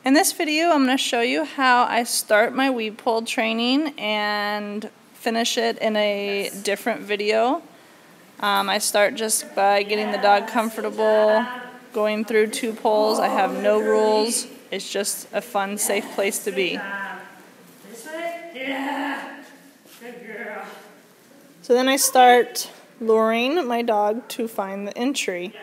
In this video, I'm going to show you how I start my weed pull training and finish it in a different video. I start just by getting the dog comfortable, going through 2 pulls. I have no rules. It's just a fun, safe place to be. So then I start luring my dog to find the entry.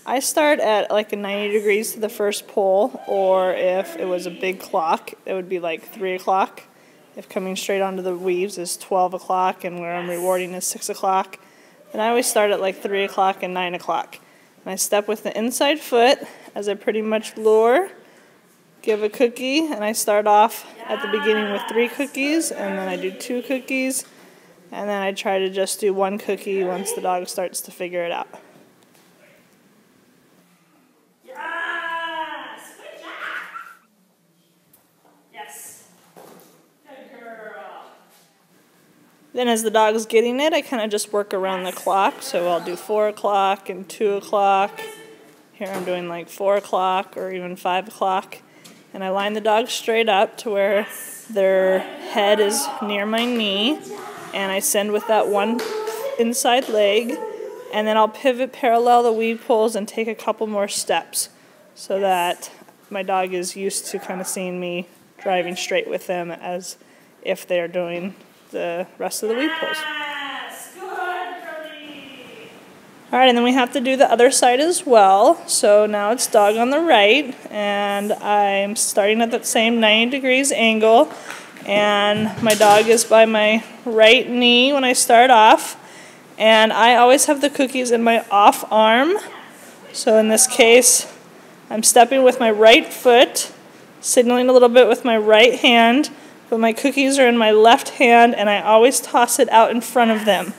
I start at like a 90 degrees to the first pull, or if it was a big clock, it would be like 3 o'clock. If coming straight onto the weaves is 12 o'clock and where I'm rewarding is 6 o'clock, then I always start at like 3 o'clock and 9 o'clock. And I step with the inside foot as I pretty much lure, give a cookie, and I start off at the beginning with 3 cookies, and then I do 2 cookies, and then I try to just do 1 cookie once the dog starts to figure it out. Then as the dog's getting it, I kind of just work around the clock. So I'll do 4 o'clock and 2 o'clock. Here I'm doing like 4 o'clock or even 5 o'clock. And I line the dog straight up to where their head is near my knee. And I send with that 1 inside leg. And then I'll pivot parallel the weed pulls and take a couple more steps so that my dog is used to kind of seeing me driving straight with them as if they're doing the rest of the weed pulls. Alright, and then we have to do the other side as well. So now it's dog on the right, and I'm starting at that same 90 degrees angle, and my dog is by my right knee when I start off, and I always have the cookies in my off arm. So in this case, I'm stepping with my right foot, signaling a little bit with my right hand, but my cookies are in my left hand, and I always toss it out in front of them.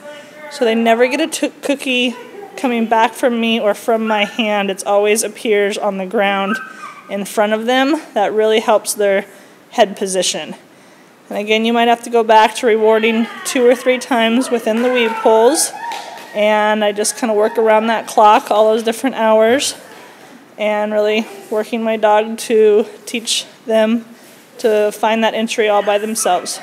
So they never get a cookie coming back from me or from my hand. It always appears on the ground in front of them. That really helps their head position. And again, you might have to go back to rewarding 2 or 3 times within the weave pulls. And I just kind of work around that clock, all those different hours, and really working my dog to teach them to find that entry all by themselves.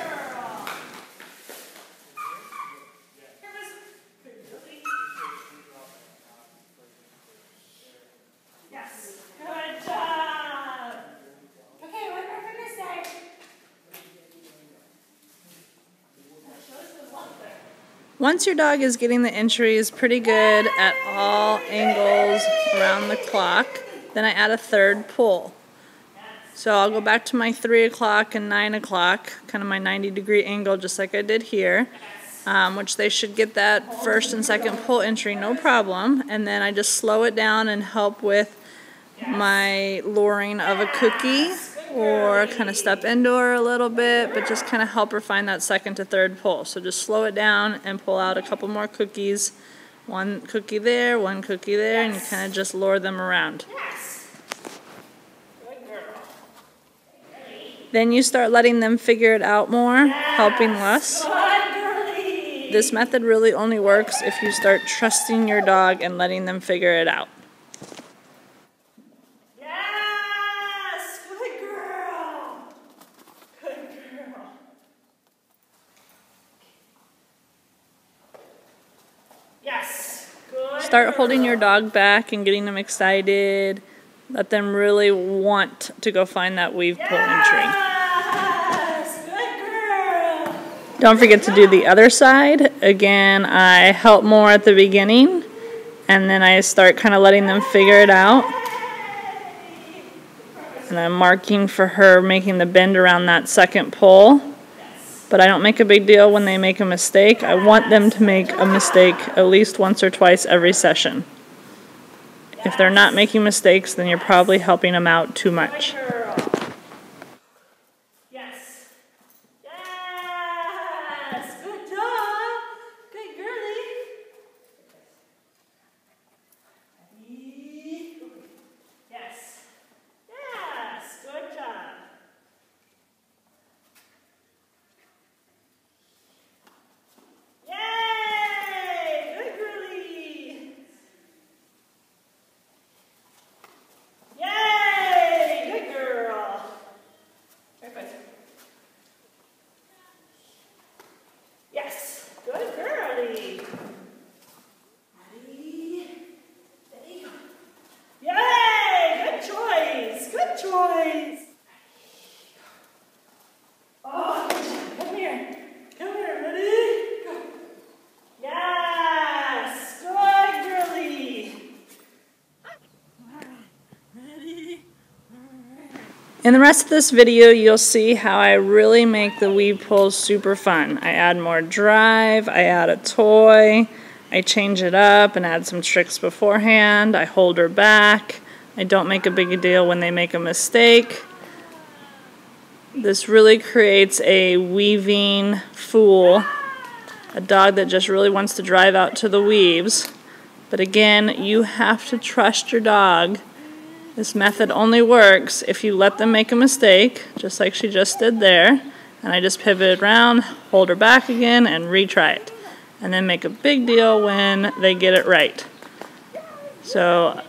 Yes, good job. Okay, one more from this side. Once your dog is getting the entries pretty good at all angles around the clock, then I add a 3rd pull. So I'll go back to my 3 o'clock and 9 o'clock, kind of my 90-degree angle, just like I did here, which they should get that 1st and 2nd pull entry, no problem. And then I just slow it down and help with my luring of a cookie, or kind of step into her a little bit, but just kind of help her find that 2nd to 3rd pull. So just slow it down and pull out a couple more cookies. 1 cookie there, 1 cookie there, and you kind of just lure them around. Then you start letting them figure it out more, helping less. This method really only works if you start trusting your dog and letting them figure it out. Yes! Good girl! Good girl. Yes! Good. Start holding your dog back and getting them excited. Let them really want to go find that weave pull entry. Don't forget to do the other side. Again, I help more at the beginning, and then I start kind of letting them figure it out. And I'm marking for her making the bend around that 2nd pull. But I don't make a big deal when they make a mistake. I want them to make a mistake at least once or twice every session. If they're not making mistakes, then you're probably helping them out too much. Yes. Yes. Good job. Good girlie. Yes. Yes. Good job. Yay! Good girlie. Yay! Good girl. In the rest of this video, you'll see how I really make the weave pulls super fun. I add more drive, I add a toy, I change it up and add some tricks beforehand, I hold her back, I don't make a big deal when they make a mistake. This really creates a weaving fool, a dog that just really wants to drive out to the weaves. But again, you have to trust your dog. This method only works if you let them make a mistake, just like she just did there. And I just pivot around, hold her back again, and retry it. And then make a big deal when they get it right. So,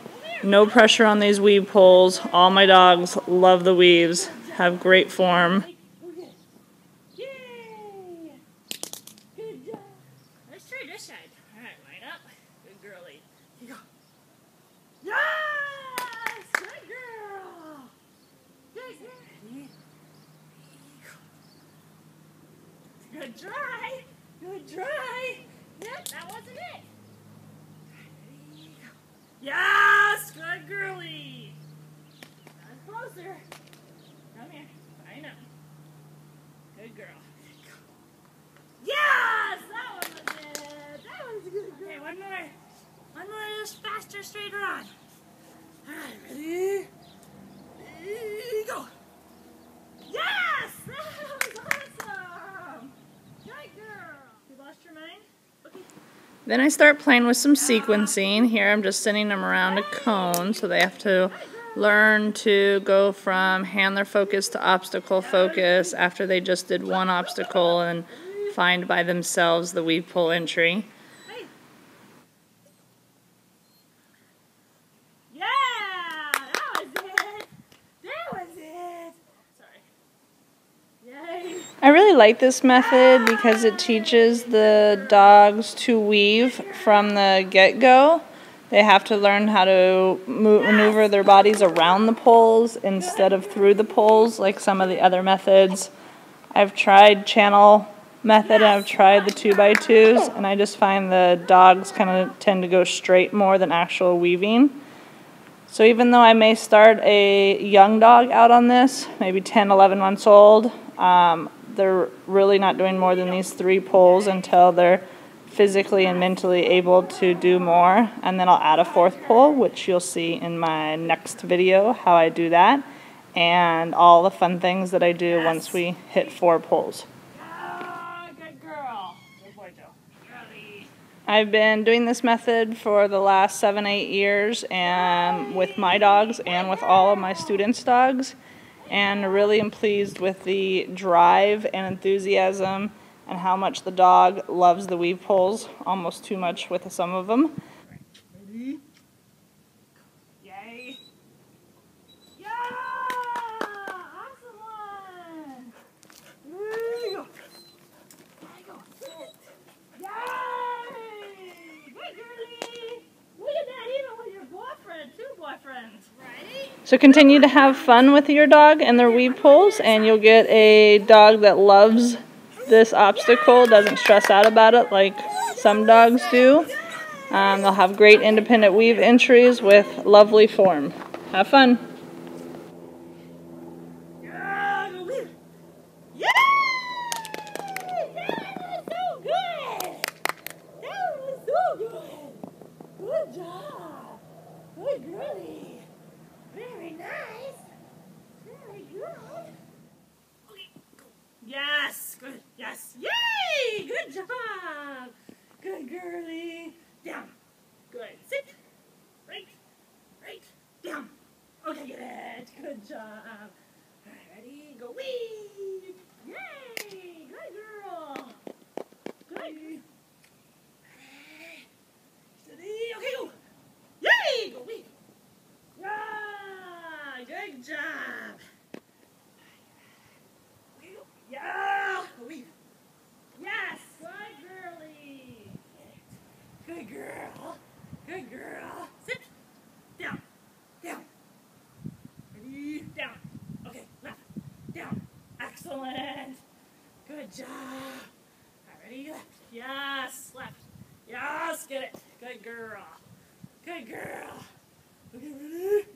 no pressure on these weave pulls. All my dogs love the weaves, have great form. Yay! Good job. Let's try this side. Alright, line up. Good girlie. Here you go. Yes! Good girl! Good girl. Good try. Good try. Yep, that wasn't it. Ready, go. Yes! Good girlie. Not closer. Come here. I know. Good girl. Yes! That one was it. That was a good girl. Okay, one more. One more just faster, straighter on. Alright, ready? Go. Yes! That was awesome! Good girl. You lost your mind? Okay. Then I start playing with some sequencing. Here I'm just sending them around a cone, so they have to learn to go from handler focus to obstacle focus after they just did one obstacle and find by themselves the weave pull entry. Yeah! That was it! That was it! Sorry. Yay! I really like this method because it teaches the dogs to weave from the get-go. They have to learn how to maneuver their bodies around the poles instead of through the poles like some of the other methods. I've tried channel method and I've tried the 2x2s, and I just find the dogs kind of tend to go straight more than actual weaving. So even though I may start a young dog out on this, maybe 10, 11 months old, they're really not doing more than these 3 pulls until they're physically and mentally able to do more, and then I'll add a 4th pull, which you'll see in my next video how I do that, and all the fun things that I do once we hit 4 pulls. Good girl. Good boy, Joe. Girlie. I've been doing this method for the last 7-8 years, and with my dogs and with all of my students' dogs, and really am pleased with the drive and enthusiasm and how much the dog loves the weave pulls, almost too much with some of them. Ready? Yay! Yeah! Awesome one! There you go. There you go. Sit. Yay! Good girlie! Look at that, even with your boyfriend, 2 boyfriends. Ready? So continue to have fun with your dog and their weave pulls, and you'll get a dog that loves this obstacle, doesn't stress out about it like some dogs do. They'll have great independent weave entries with lovely form. Have fun. Yeah, go weave. Yay! That was so good! That was so good! Good job! Good girlie! Very nice! Very good! Okay, go. Yes! Good! Yes! Yay! Good job! Good girlie! Down! Good! Sit! Right! Right! Down! Okay, good! Good job! Alright, ready? Go weave! Yay! Good girl! Good! Steady! Okay, go! Yay! Go weave! Yeah! Good job! Okay, go! Yeah! Go weave! Yes! Good girlie! Good girl! Good girl! Sit! Down! Down! Ready? Down! Okay, left! Down! Excellent! Good job! Alright, ready? Left! Yes! Left! Yes! Get it! Good girl! Good girl! Okay, ready?